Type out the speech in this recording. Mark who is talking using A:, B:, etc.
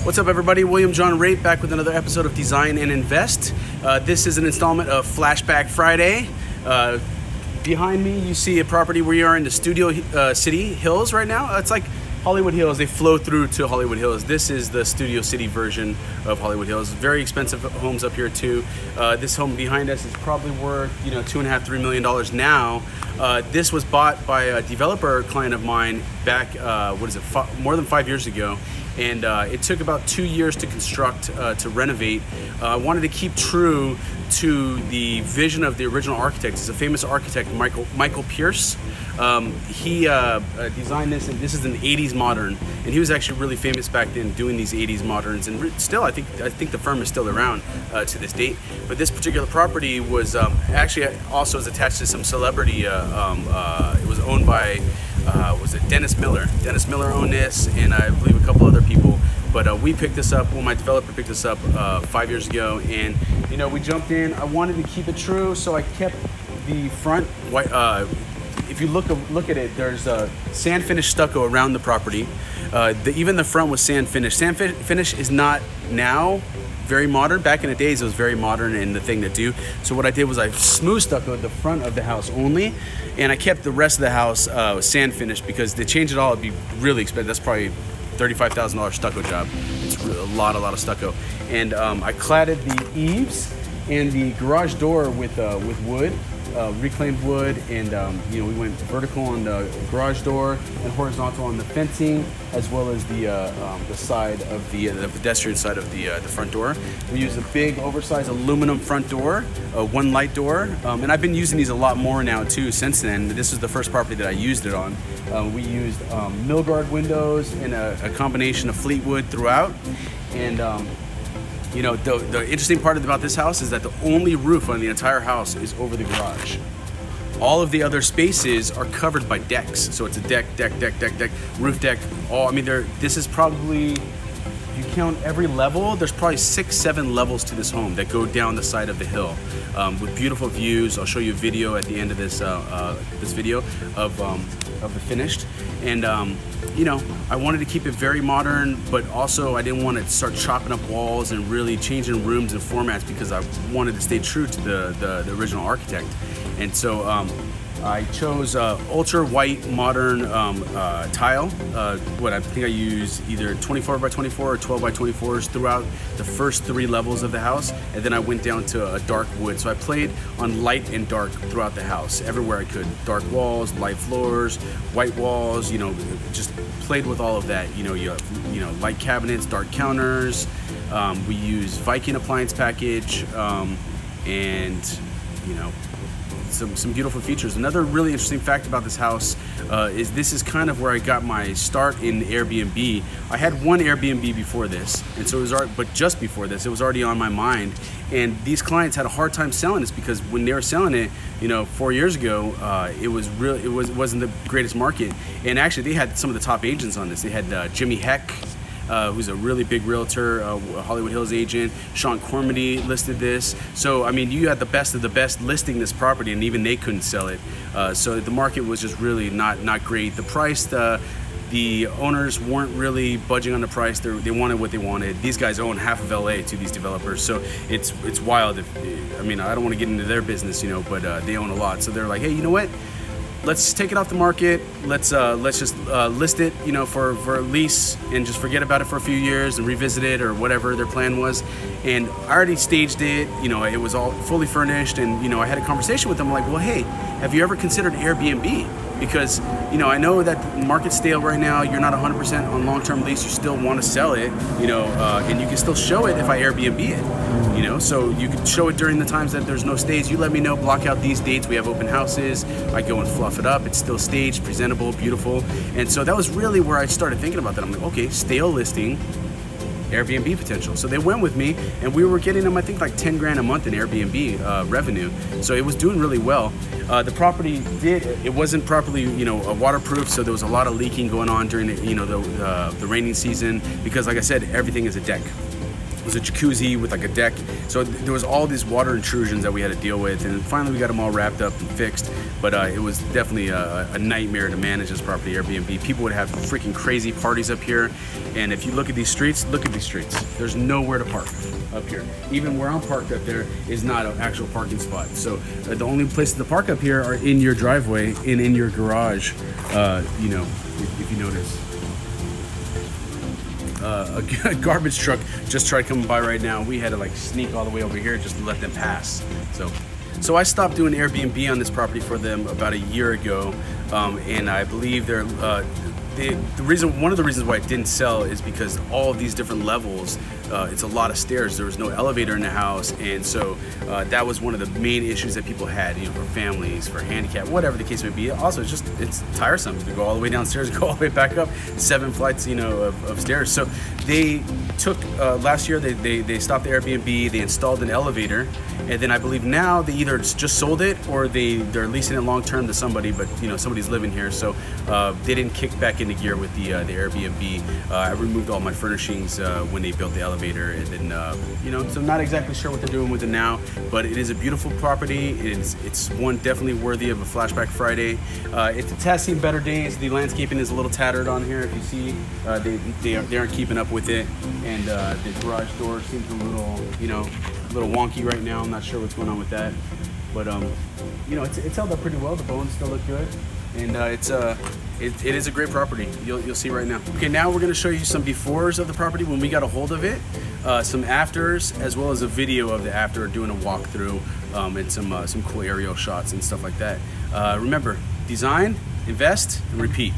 A: What's up, everybody? John Raitt back with another episode of Design and Invest. This is an installment of Flashback Friday. Behind me, you see a property. We are in the Studio City Hills right now. It's like Hollywood Hills. They flow through to Hollywood Hills. This is the Studio City version of Hollywood Hills. Very expensive homes up here too. This home behind us is probably worth $2.5–3 million now. This was bought by a developer client of mine back more than 5 years ago. And it took about 2 years to construct, to renovate. I wanted to keep true to the vision of the original architect. He's a famous architect, Michael Pierce. He designed this, and this is an 80s modern. And he was actually really famous back then doing these 80s moderns. And still, I think the firm is still around to this date. But this particular property was actually also is attached to some celebrity. It was owned by was it Dennis Miller? Dennis Miller owned this, and I believe a couple other people. But we picked this up. Well, my developer picked this up 5 years ago, and we jumped in. I wanted to keep it true, so I kept the front white. If you look at it, there's sand finish stucco around the property. Even the front was sand finish. Sand finish is not now very modern. Back in the days, it was very modern and the thing to do. So what I did was I smooth stuccoed the front of the house only, and I kept the rest of the house sand finished, because to change it all, it'd be really expensive. That's probably $35,000 stucco job. It's a lot of stucco. And I cladded the eaves and the garage door with wood, reclaimed wood, and we went vertical on the garage door and horizontal on the fencing, as well as the side of the pedestrian side of the front door. We used a big oversized aluminum front door, one light door, and I've been using these a lot more now too since then. This is the first property that I used it on. We used Milgard windows and a combination of Fleetwood throughout. And the interesting part about this house is that the only roof on the entire house is over the garage. All of the other spaces are covered by decks. So it's a deck, roof deck. This is probably, if you count every level, there's probably 6–7 levels to this home that go down the side of the hill with beautiful views. I'll show you a video at the end of this this video of the finished. And I wanted to keep it very modern, but also I didn't want to start chopping up walls and really changing rooms and formats, because I wanted to stay true to the original architect. And so I chose ultra white modern tile. I think I used either 24×24 or 12×24s throughout the first 3 levels of the house, and then I went down to a dark wood. So I played on light and dark throughout the house, everywhere I could. Dark walls, light floors, white walls. Just played with all of that. Light cabinets, dark counters. We used Viking appliance package, and some beautiful features. Another really interesting fact about this house is this is kind of where I got my start in Airbnb. I had one Airbnb before this, and so it was but just before this, it was already on my mind. And these clients had a hard time selling this, because when they were selling it, 4 years ago, it wasn't the greatest market. And actually, they had some of the top agents on this. They had Jimmy Heck, who's a really big realtor, a Hollywood Hills agent. Shawn Kormondy listed this. So, you had the best of the best listing this property, and even they couldn't sell it. So the market was just really not great. The price, the owners weren't really budging on the price. They wanted what they wanted. These guys own half of LA to these developers, so it's wild. I don't want to get into their business, but they own a lot. So they're like, hey, you know what? Let's take it off the market. Let's just list it, for a lease, and just forget about it for a few years and revisit it, or whatever their plan was. And I already staged it. It was all fully furnished, and I had a conversation with them like, well, hey, have you ever considered Airbnb? because, you know, I know that the market's stale right now. You're not 100% on long-term lease. You still want to sell it, you know, and you can still show it if I Airbnb it, you know. So you can show it during the times that there's no stays. You let me know, block out these dates. We have open houses. I go and fluff it up. It's still staged, presentable, beautiful. And so that was really where I started thinking about that. I'm like, okay, stale listing, Airbnb potential. So they went with me, and we were getting them, I think, like 10 grand a month in Airbnb revenue. So it was doing really well. The property it wasn't properly, you know, waterproof, so there was a lot of leaking going on during the, you know, the raining season, because like I said, everything is a deck. It was a jacuzzi with like a deck, so there was all these water intrusions that we had to deal with, and finally we got them all wrapped up and fixed. But it was definitely a nightmare to manage this property, Airbnb. People would have freaking crazy parties up here, and if you look at these streets, there's nowhere to park up here. Even where I'm parked up there is not an actual parking spot. So the only places to park up here are in your driveway and in your garage, you know, if you notice. A garbage truck just tried coming by right now. We had to like sneak all the way over here just to let them pass. So I stopped doing Airbnb on this property for them about a year ago, and I believe they're one of the reasons why it didn't sell is because all of these different levels, it's a lot of stairs. There was no elevator in the house, and so that was one of the main issues that people had, you know, for families, for handicap, whatever the case may be. Also, it's tiresome to go all the way downstairs, go all the way back up, 7 flights, you know, of stairs. So they took last year they stopped the Airbnb, they installed an elevator, and then I believe now they either just sold it or they're leasing it long term to somebody, but you know, somebody's living here, so they didn't kick back into gear with the Airbnb. I removed all my furnishings when they built the elevator, and then you know, so not exactly sure what they're doing with it now, but it is a beautiful property. It's one definitely worthy of a Flashback Friday. It has seen better days. The landscaping is a little tattered on here, if you see. They aren't keeping up with it, and the garage door seems a little, you know, a little wonky right now. I'm not sure what's going on with that, but you know, it's held up pretty well. The bones still look good, and it is a great property. You'll see right now. Okay, now we're going to show you some befores of the property when we got a hold of it, some afters, as well as a video of the after, doing a walkthrough, and some cool aerial shots and stuff like that. Remember, design, invest, and repeat.